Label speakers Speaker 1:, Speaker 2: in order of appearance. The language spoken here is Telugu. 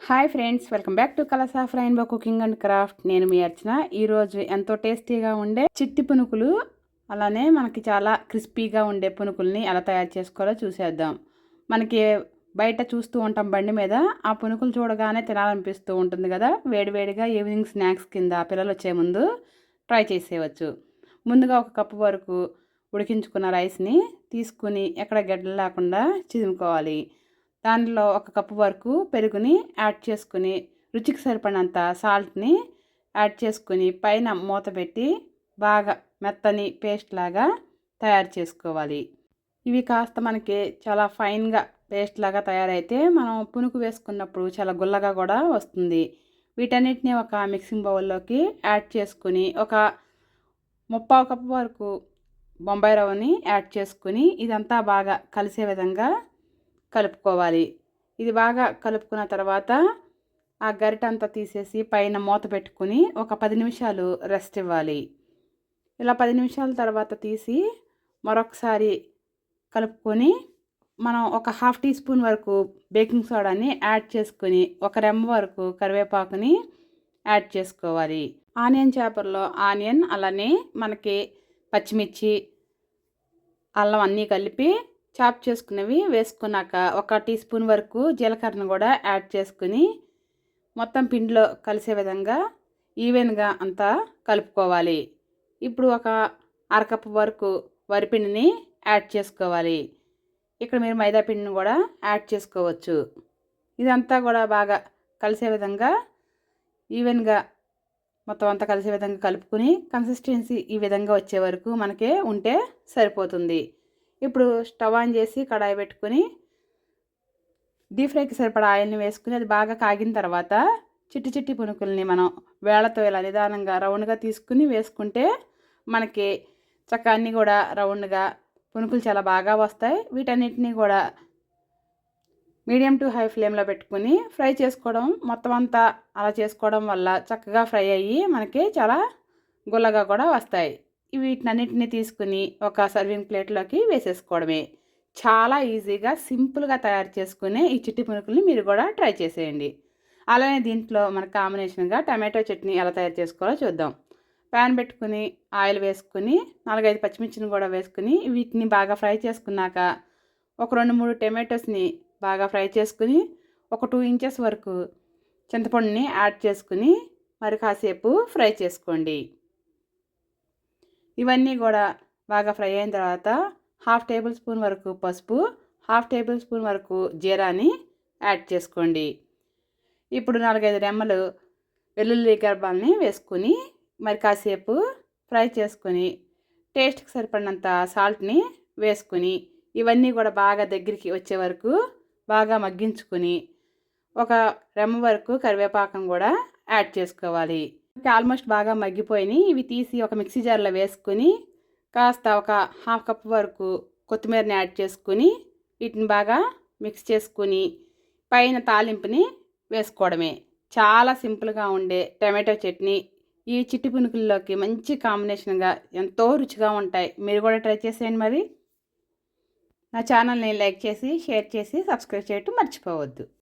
Speaker 1: Hi friends, welcome back to colours of rainbow cooking and craft. నేను మీ అర్చన. ఈరోజు ఎంతో టేస్టీగా ఉండే చిట్టి పునుకులు, అలానే మనకి చాలా క్రిస్పీగా ఉండే పునుకుల్ని ఎలా తయారు చేసుకోవాలో చూసేద్దాం. మనకి బయట చూస్తూ ఉంటాం బండి మీద, ఆ పునుకులు చూడగానే తినాలనిపిస్తూ ఉంటుంది కదా. వేడివేడిగా ఈవినింగ్ స్నాక్స్ కింద పిల్లలు వచ్చే ముందు ట్రై చేసేయవచ్చు. ముందుగా ఒక కప్పు వరకు ఉడికించుకున్న రైస్ని తీసుకుని ఎక్కడ గడ్డలు లేకుండా చిదుముకోవాలి. దానిలో ఒక కప్పు వరకు పెరుగుని యాడ్ చేసుకుని, రుచికి సరిపడినంత సాల్ట్ని యాడ్ చేసుకుని పైన మూత పెట్టి బాగా మెత్తని పేస్ట్ లాగా తయారు చేసుకోవాలి. ఇవి కాస్త మనకి చాలా ఫైన్గా పేస్ట్ లాగా తయారైతే మనం పునుకు వేసుకున్నప్పుడు చాలా గుల్లగా కూడా వస్తుంది. వీటన్నిటిని ఒక మిక్సింగ్ బౌల్లోకి యాడ్ చేసుకుని ఒక ముప్పావు కప్పు వరకు బొంబాయి రవ్వని యాడ్ చేసుకుని ఇదంతా బాగా కలిసే విధంగా కలుపుకోవాలి. ఇది బాగా కలుపుకున్న తర్వాత ఆ గరిటంతా తీసేసి పైన మూత పెట్టుకుని ఒక 10 నిమిషాలు రెస్ట్ ఇవ్వాలి. ఇలా 10 నిమిషాల తర్వాత తీసి మరొకసారి కలుపుకొని మనం ఒక హాఫ్ టీ స్పూన్ వరకు బేకింగ్ సోడాని యాడ్ చేసుకుని ఒక రెమ్మ వరకు కరివేపాకుని యాడ్ చేసుకోవాలి. ఆనియన్ చాపర్లో ఆనియన్, అలానే మనకి పచ్చిమిర్చి, అల్లం అన్నీ కలిపి చాప్ చేసుకున్నవి వేసుకున్నాక ఒక టీ స్పూన్ వరకు జీలకర్రను కూడా యాడ్ చేసుకుని మొత్తం పిండిలో కలిసే విధంగా ఈవెన్గా అంతా కలుపుకోవాలి. ఇప్పుడు ఒక అరకప్పు వరకు వరిపిండిని యాడ్ చేసుకోవాలి. ఇక్కడ మీరు మైదా పిండిని కూడా యాడ్ చేసుకోవచ్చు. ఇదంతా కూడా బాగా కలిసే విధంగా ఈవెన్గా మొత్తం అంతా కలిసే విధంగా కలుపుకుని కన్సిస్టెన్సీ ఈ విధంగా వచ్చే వరకు మనకే ఉంటే సరిపోతుంది. ఇప్పుడు స్టవ్ ఆన్ చేసి కడాయి పెట్టుకుని డీప్ ఫ్రైకి సరిపడా ఆయిల్ని వేసుకుని అది బాగా కాగిన తర్వాత చిట్టి చిట్టి పునుకుల్ని మనం వేళ్లతో ఇలా నిదానంగా రౌండ్గా తీసుకుని వేసుకుంటే మనకి చక్కగా అన్నీ కూడా రౌండ్గా పునుకులు చాలా బాగా వస్తాయి. వీటన్నిటిని కూడా మీడియం టు హై ఫ్లేమ్లో పెట్టుకుని ఫ్రై చేసుకోవడం, మొత్తం అంతా అలా చేసుకోవడం వల్ల చక్కగా ఫ్రై అయ్యి మనకి చాలా గుల్లగా కూడా వస్తాయి. వీటినన్నిటిని తీసుకుని ఒక సర్వింగ్ ప్లేట్లోకి వేసేసుకోవడమే. చాలా ఈజీగా సింపుల్గా తయారు చేసుకునే ఈ చిట్టి పునుకుల్ని మీరు కూడా ట్రై చేసేయండి. అలానే దీంట్లో మన కాంబినేషన్గా టమాటో చట్నీ ఎలా తయారు చేసుకోవాలో చూద్దాం. ప్యాన్ పెట్టుకుని ఆయిల్ వేసుకుని 4-5 పచ్చిమిర్చిని కూడా వేసుకుని వీటిని బాగా ఫ్రై చేసుకున్నాక ఒక 2-3 టమాటోస్ని బాగా ఫ్రై చేసుకుని ఒక 2 ఇంచెస్ వరకు చింతపండుని యాడ్ చేసుకుని మరి కాసేపు ఫ్రై చేసుకోండి. ఇవన్నీ కూడా బాగా ఫ్రై అయిన తర్వాత హాఫ్ టేబుల్ స్పూన్ వరకు పసుపు, హాఫ్ టేబుల్ స్పూన్ వరకు జీరాని యాడ్ చేసుకోండి. ఇప్పుడు 4-5 రెమ్మలు వెల్లుల్లి గర్భాలని వేసుకుని మరి కాసేపు ఫ్రై చేసుకొని టేస్ట్కి సరిపడినంత సాల్ట్ని వేసుకుని ఇవన్నీ కూడా బాగా దగ్గరికి వచ్చే వరకు బాగా మగ్గించుకుని ఒక రెమ్మ వరకు కరివేపాకం కూడా యాడ్ చేసుకోవాలి. ఆల్మోస్ట్ బాగా మగ్గిపోయినాయి. ఇవి తీసి ఒక మిక్సీ జార్లో వేసుకుని కాస్త ఒక హాఫ్ కప్ వరకు కొత్తిమీరని యాడ్ చేసుకుని వీటిని బాగా మిక్స్ చేసుకుని పైన తాలింపుని వేసుకోవడమే. చాలా సింపుల్గా ఉండే టమాటో చట్నీ ఈ చిట్టి పునుకుల్లోకి మంచి కాంబినేషన్గా ఎంతో రుచిగా ఉంటాయి. మీరు కూడా ట్రై చేసేయండి. మరి నా ఛానల్ని లైక్ చేసి, షేర్ చేసి, సబ్స్క్రైబ్ చేయటం మర్చిపోవద్దు.